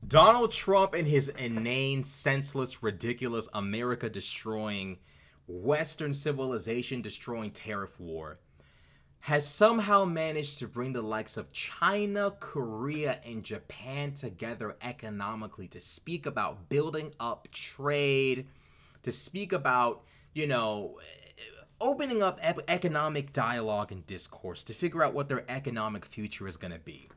Donald Trump and his inane, senseless, ridiculous, America destroying, Western civilization destroying tariff war has somehow managed to bring the likes of China, Korea, and Japan together economically to speak about building up trade, to speak about, opening up economic dialogue and discourse to figure out what their economic future is going to be.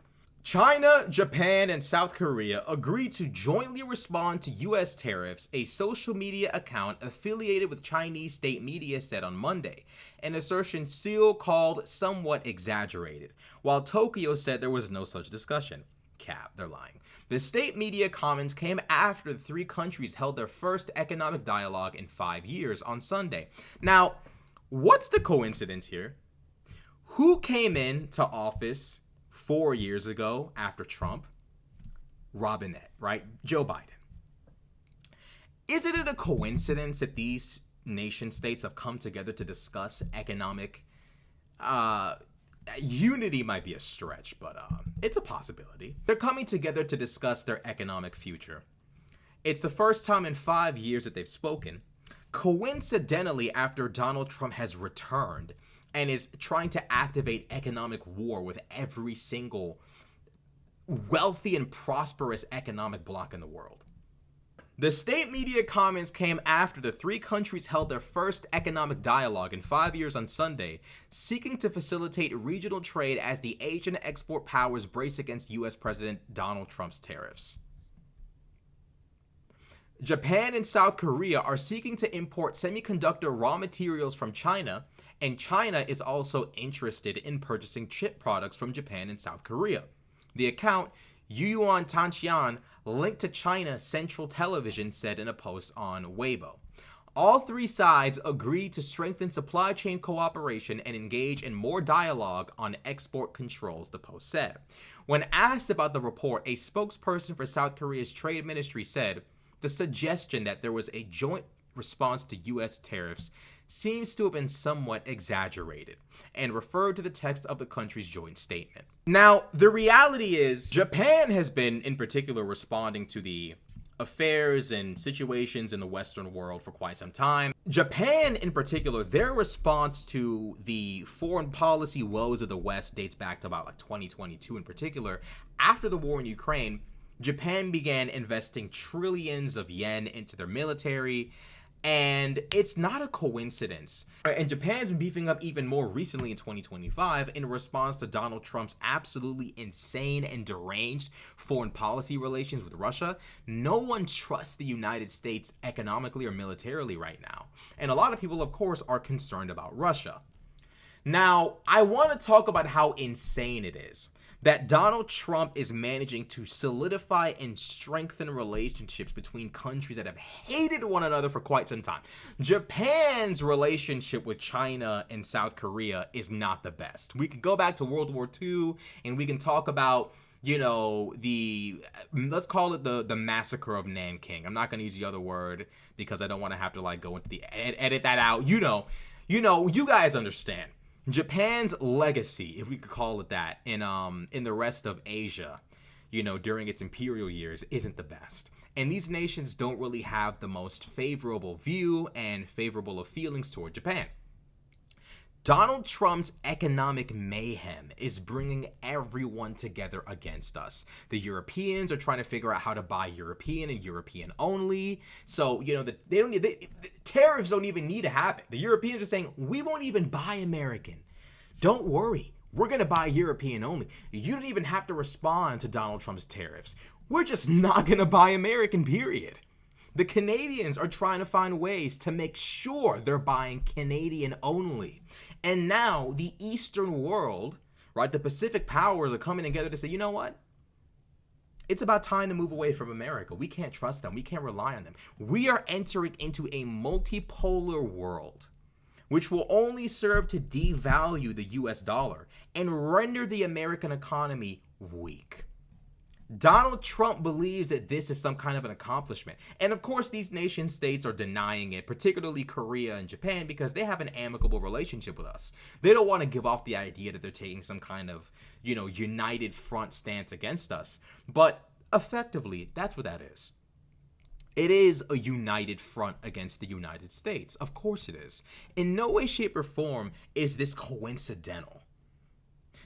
China, Japan, and South Korea agreed to jointly respond to U.S. tariffs, a social media account affiliated with Chinese state media said on Monday, an assertion Seoul called somewhat exaggerated, while Tokyo said there was no such discussion. Cap, they're lying. The state media comments came after the three countries held their first economic dialogue in 5 years on Sunday. Now, what's the coincidence here? Who came into office 4 years ago after Trump? Robinette, right? Joe Biden. Isn't it a coincidence that these nation states have come together to discuss economic unity? Might be a stretch, but it's a possibility. They're coming together to discuss their economic future. It's the first time in 5 years that they've spoken. Coincidentally, after Donald Trump has returned and is trying to activate economic war with every single wealthy and prosperous economic bloc in the world. The state media comments came after the three countries held their first economic dialogue in 5 years on Sunday, seeking to facilitate regional trade as the Asian export powers brace against U.S. President Donald Trump's tariffs. Japan and South Korea are seeking to import semiconductor raw materials from China, and China is also interested in purchasing chip products from Japan and South Korea. The account, Yuan Tanxian, linked to China Central Television, said in a post on Weibo. All three sides agreed to strengthen supply chain cooperation and engage in more dialogue on export controls, the post said. When asked about the report, a spokesperson for South Korea's trade ministry said, the suggestion that there was a joint response to U.S. tariffs seems to have been somewhat exaggerated, and referred to the text of the country's joint statement. Now, the reality is, Japan has been, in particular, responding to the affairs and situations in the Western world for quite some time. Japan, in particular, their response to the foreign policy woes of the West dates back to about 2022 in particular. After the war in Ukraine, Japan began investing trillions of yen into their military, and it's not a coincidence. And Japan's been beefing up even more recently in 2025 in response to Donald Trump's absolutely insane and deranged foreign policy relations with Russia. No one trusts the United States economically or militarily right now. And a lot of people, of course, are concerned about Russia. Now, I want to talk about how insane it is that Donald Trump is managing to solidify and strengthen relationships between countries that have hated one another for quite some time. Japan's relationship with China and South Korea is not the best. We can go back to World War II and we can talk about, let's call it the massacre of Nanking. I'm not going to use the other word because I don't want to have to go into the edit that out. You guys understand. Japan's legacy, if we could call it that, in the rest of Asia, during its imperial years, isn't the best. And these nations don't really have the most favorable view and favorable of feelings toward Japan. Donald Trump's economic mayhem is bringing everyone together against us. The Europeans are trying to figure out how to buy European and European only. So, tariffs don't even need to happen. The Europeans are saying, we won't even buy American. Don't worry. We're going to buy European only. You don't even have to respond to Donald Trump's tariffs. We're just not going to buy American, period. The Canadians are trying to find ways to make sure they're buying Canadian only. And now the Eastern world, right, the Pacific powers are coming together to say, you know what? It's about time to move away from America. We can't trust them. We can't rely on them. We are entering into a multipolar world, which will only serve to devalue the US dollar and render the American economy weak. Donald Trump believes that this is some kind of an accomplishment. And of course, these nation states are denying it, particularly Korea and Japan, because they have an amicable relationship with us. They don't want to give off the idea that they're taking some kind of, united front stance against us. But Effectively, that's what that is. It is a united front against the United States. Of course it is. In no way, shape, or form is this coincidental.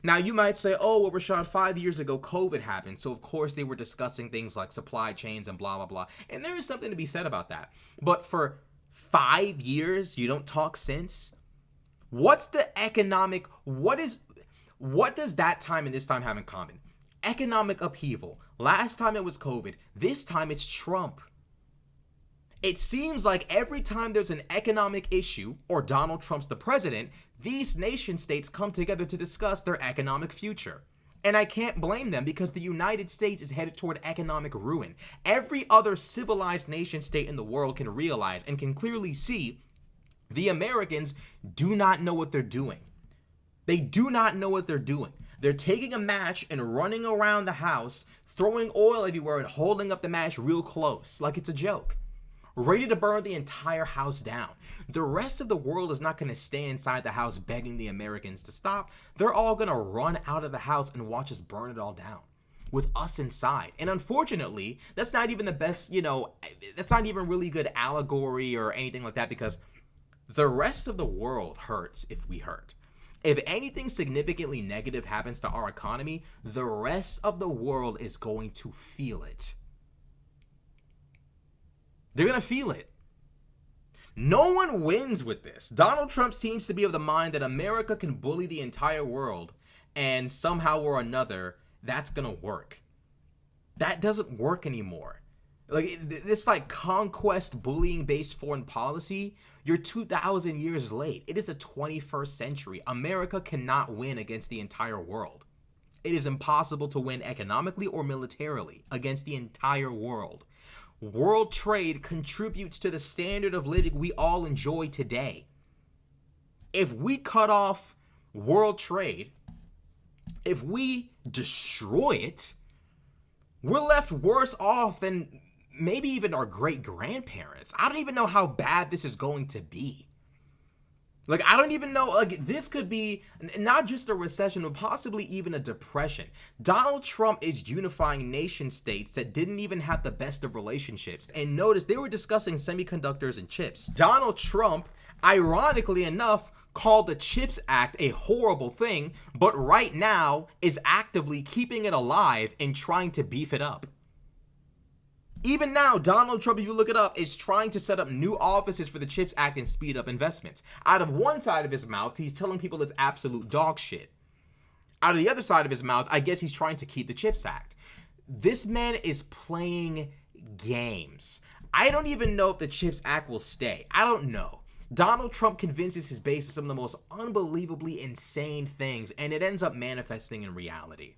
Now, you might say, oh, well, Rashad, 5 years ago, COVID happened. So, of course, they were discussing things like supply chains and blah, blah, blah. And there is something to be said about that. But for 5 years, you don't talk since? What's the economic, what does that time and this time have in common? Economic upheaval. Last time it was COVID. This time it's Trump. It seems like every time there's an economic issue or Donald Trump's the president, these nation states come together to discuss their economic future. And I can't blame them because the United States is headed toward economic ruin. Every other civilized nation state in the world can realize and can clearly see the Americans do not know what they're doing. They do not know what they're doing. They're taking a match and running around the house, throwing oil everywhere and holding up the match real close like it's a joke. Ready to burn the entire house down. The rest of the world is not going to stay inside the house begging the Americans to stop. They're all going to run out of the house and watch us burn it all down with us inside. And unfortunately, that's not even the best, that's not even really good allegory or anything like that, because the rest of the world hurts if we hurt. If anything significantly negative happens to our economy, the rest of the world is going to feel it. They're going to feel it. No one wins with this. Donald Trump seems to be of the mind that America can bully the entire world and somehow or another that's going to work. That doesn't work anymore. Like this conquest bullying based foreign policy, you're 2,000 years late. It is the 21st century. America cannot win against the entire world. It is impossible to win economically or militarily against the entire world. World trade contributes to the standard of living we all enjoy today. If we cut off world trade, if we destroy it, we're left worse off than maybe even our great-grandparents. I don't even know how bad this is going to be. I don't even know, this could be not just a recession, but possibly even a depression. Donald Trump is unifying nation states that didn't even have the best of relationships. And notice, they were discussing semiconductors and chips. Donald Trump, ironically enough, called the CHIPS Act a horrible thing, but right now is actively keeping it alive and trying to beef it up. Even now, Donald Trump, if you look it up, is trying to set up new offices for the CHIPS Act and speed up investments. Out of one side of his mouth, he's telling people it's absolute dog shit. Out of the other side of his mouth, I guess he's trying to keep the CHIPS Act. This man is playing games. I don't even know if the CHIPS Act will stay. I don't know. Donald Trump convinces his base of some of the most unbelievably insane things, and it ends up manifesting in reality.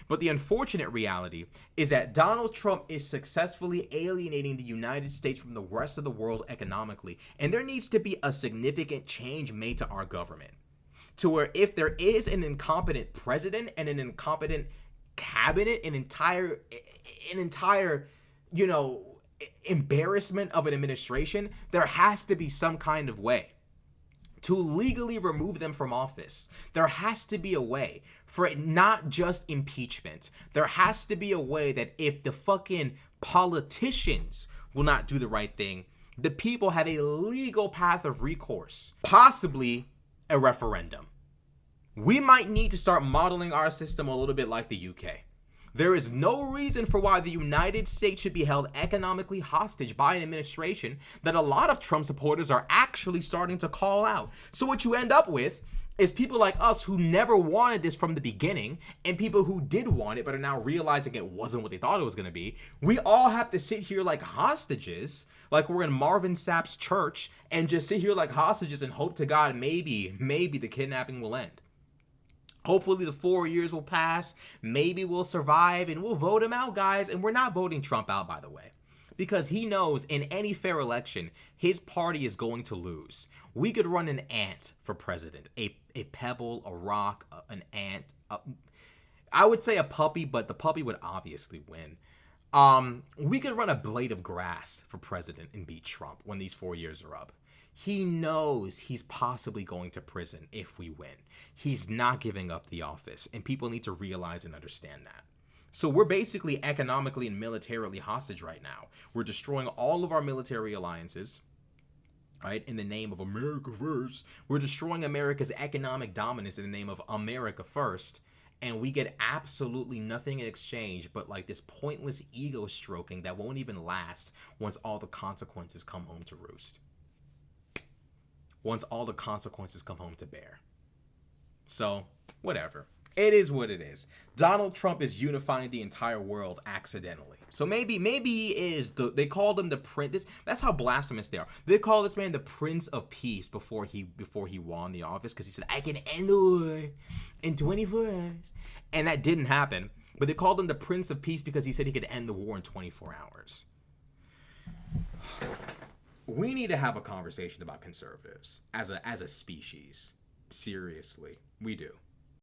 But the unfortunate reality is that Donald Trump is successfully alienating the United States from the rest of the world economically. And there needs to be a significant change made to our government, to where if there is an incompetent president and an incompetent cabinet, an entire, embarrassment of an administration, there has to be some kind of way to legally remove them from office. There has to be a way for it, not just impeachment. There has to be a way that if the fucking politicians will not do the right thing, the people have a legal path of recourse, possibly a referendum. We might need to start modeling our system a little bit like the UK. There is no reason for why the United States should be held economically hostage by an administration that a lot of Trump supporters are actually starting to call out. So what you end up with is people like us who never wanted this from the beginning, and people who did want it but are now realizing it wasn't what they thought it was going to be. We all have to sit here like hostages, like we're in Marvin Sapp's church, and just sit here like hostages and hope to God maybe the kidnapping will end. Hopefully the 4 years will pass, maybe we'll survive, and we'll vote him out, guys. And we're not voting Trump out, by the way, because he knows in any fair election, his party is going to lose. We could run an ant for president, a pebble, a rock, an ant. I would say a puppy, but the puppy would obviously win. We could run a blade of grass for president and beat Trump when these 4 years are up. He knows he's possibly going to prison if we win. He's not giving up the office, and people need to realize and understand that. So we're basically economically and militarily hostage right now. We're destroying all of our military alliances, right, in the name of America first. We're destroying America's economic dominance in the name of America first. And we get absolutely nothing in exchange but like this pointless ego stroking that won't even last once all the consequences come home to roost. Once all the consequences come home to bear. So, whatever. It is what it is. Donald Trump is unifying the entire world accidentally. So maybe he is they called him the prince. That's how blasphemous they are. They call this man the Prince of Peace before he won the office, because he said, I can end the war in 24 hours. And that didn't happen. But they called him the Prince of Peace because he said he could end the war in 24 hours. We need to have a conversation about conservatives as a species. Seriously, we do.